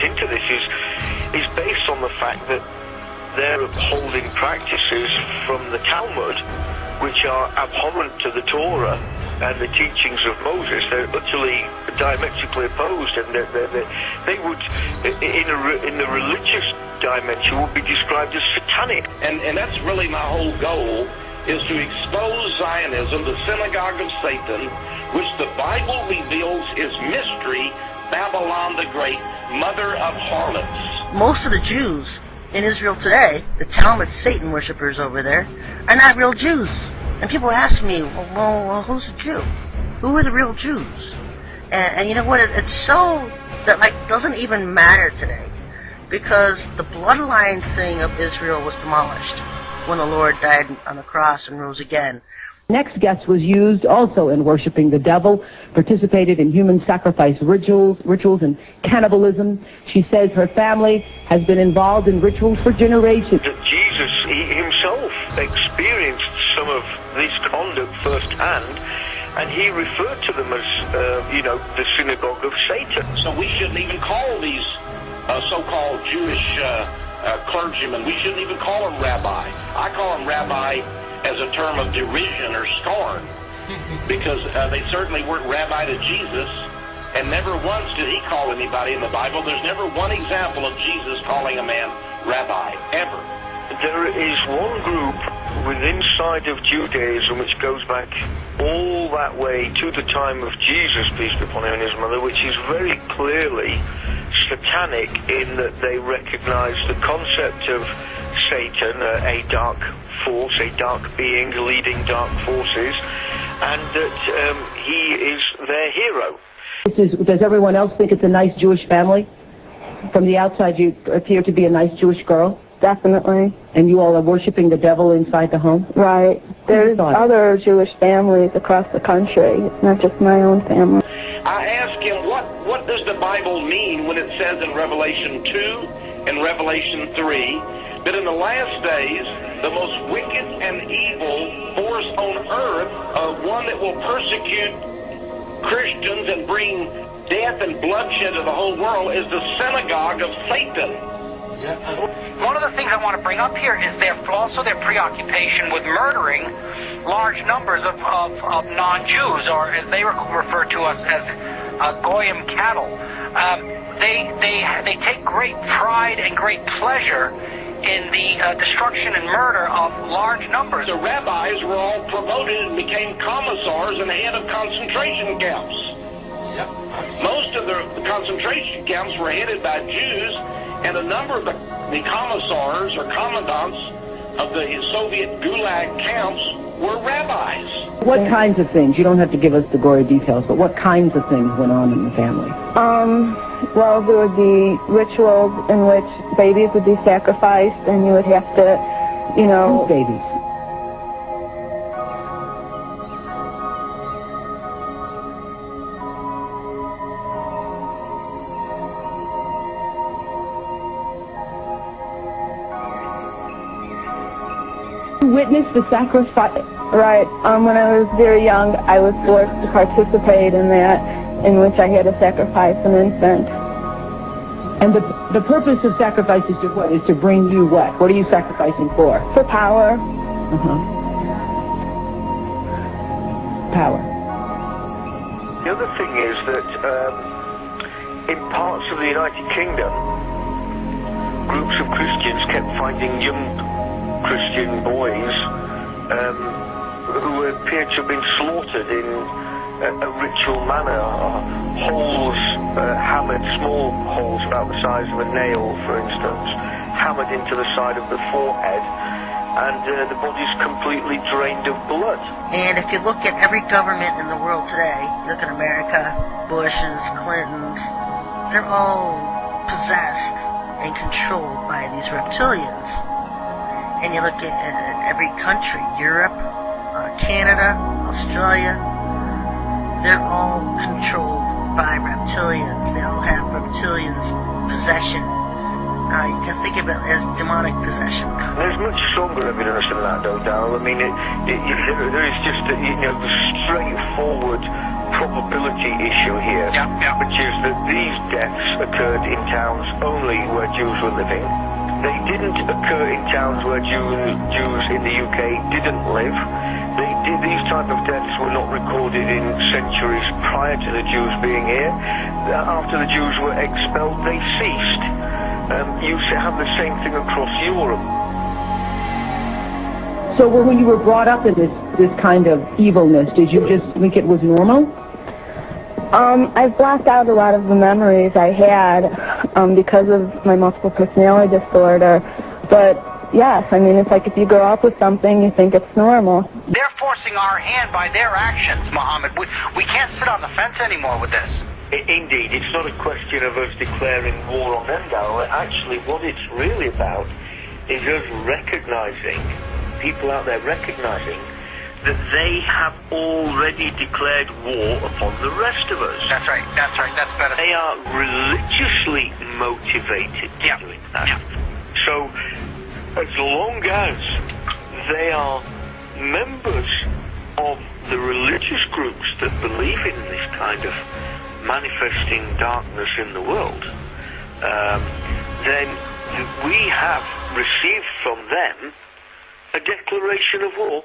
into this is based on the fact that they're upholding practices from the Talmud which are abhorrent to the Torah and the teachings of Moses. They're utterly diametrically opposed, and they would, in the religious dimension, would be described as satanic. And that's really my whole goal, is to expose Zionism, the synagogue of Satan, which the Bible reveals is mystery, Babylon the Great, mother of harlots. Most of the Jews in Israel today, the Talmud Satan worshippers over there, are not real Jews. And people ask me, well, who's a Jew? Who are the real Jews? And you know what? It's so that doesn't even matter today, because the bloodline thing of Israel was demolished when the Lord died on the cross and rose again. Next guest was used also in worshiping the devil, participated in human sacrifice rituals and cannibalism. She says her family has been involved in rituals for generations. That Jesus himself experienced some of this conduct firsthand, and he referred to them as, the synagogue of Satan. So we shouldn't even call these so-called Jewish clergymen, we shouldn't even call them rabbi. I call them rabbi as a term of derision or scorn, because they certainly weren't rabbi to Jesus, and never once did he call anybody in the Bible. There's never one example of Jesus calling a man rabbi, ever. There is one group inside of Judaism which goes back all that way to the time of Jesus, peace be upon him, and his mother, which is very clearly satanic in that they recognize the concept of Satan, a dark force, a dark being leading dark forces, and that he is their hero. Does everyone else think it's a nice Jewish family? From the outside, you appear to be a nice Jewish girl. Definitely. And you all are worshiping the devil inside the home? Right. There's other Jewish families across the country. It's not just my own family. I asked him, what does the Bible mean when it says in Revelation 2 and Revelation 3 that in the last days the most wicked and evil force on earth, one that will persecute Christians and bring death and bloodshed to the whole world, is the synagogue of Satan? One of the things I want to bring up here is also their preoccupation with murdering large numbers of non-Jews, or as they refer to us as goyim cattle. They take great pride and great pleasure in the destruction and murder of large numbers. The rabbis were all promoted and became commissars and head of concentration camps. Yep. Most of the concentration camps were headed by Jews, and a number of the commissars or commandants of the Soviet Gulag camps were rabbis. What kinds of things? You don't have to give us the gory details, but what kinds of things went on in the family? Well, there would be rituals in which babies would be sacrificed, and you would have to, Whose babies? Witness the sacrifice. Right. When I was very young, I was forced to participate in that, in which I had to sacrifice an infant. And the purpose of sacrifice is to what? Is to bring you what? What are you sacrificing for? For power. Power. The other thing is that in parts of the United Kingdom, groups of Christians kept finding young Christian boys who appeared to have been slaughtered in a ritual manner. Holes hammered, small holes about the size of a nail, for instance, hammered into the side of the forehead, and the body's completely drained of blood. And if you look at every government in the world today, look at America, Bush's, Clinton's, they're all possessed and controlled by these reptilians. And you look at every country, Europe, Canada, Australia, they're all controlled by reptilians. They all have reptilians' possession. You can think of it as demonic possession. There's much stronger evidence than that, though, Darrell. I mean, there is just the straightforward probability issue here, which is that these deaths occurred in towns only where Jews were living. They didn't occur in towns where Jews in the UK didn't live. These type of deaths were not recorded in centuries prior to the Jews being here. After the Jews were expelled, they ceased. You have the same thing across Europe. So when you were brought up in this kind of evilness, did you just think it was normal? I've blocked out a lot of the memories I had because of my multiple personality disorder. But yes, I mean, it's like if you grow up with something, you think it's normal. They're forcing our hand by their actions, Muhammad. We can't sit on the fence anymore with this. Indeed, it's not a question of us declaring war on them now. Actually, what it's really about is us recognizing, people out there recognizing, that they have already declared war upon the rest of us. That's right, that's better. They are religiously motivated to doing that. Yeah. So, as long as they are members of the religious groups that believe in this kind of manifesting darkness in the world, then we have received from them a declaration of war.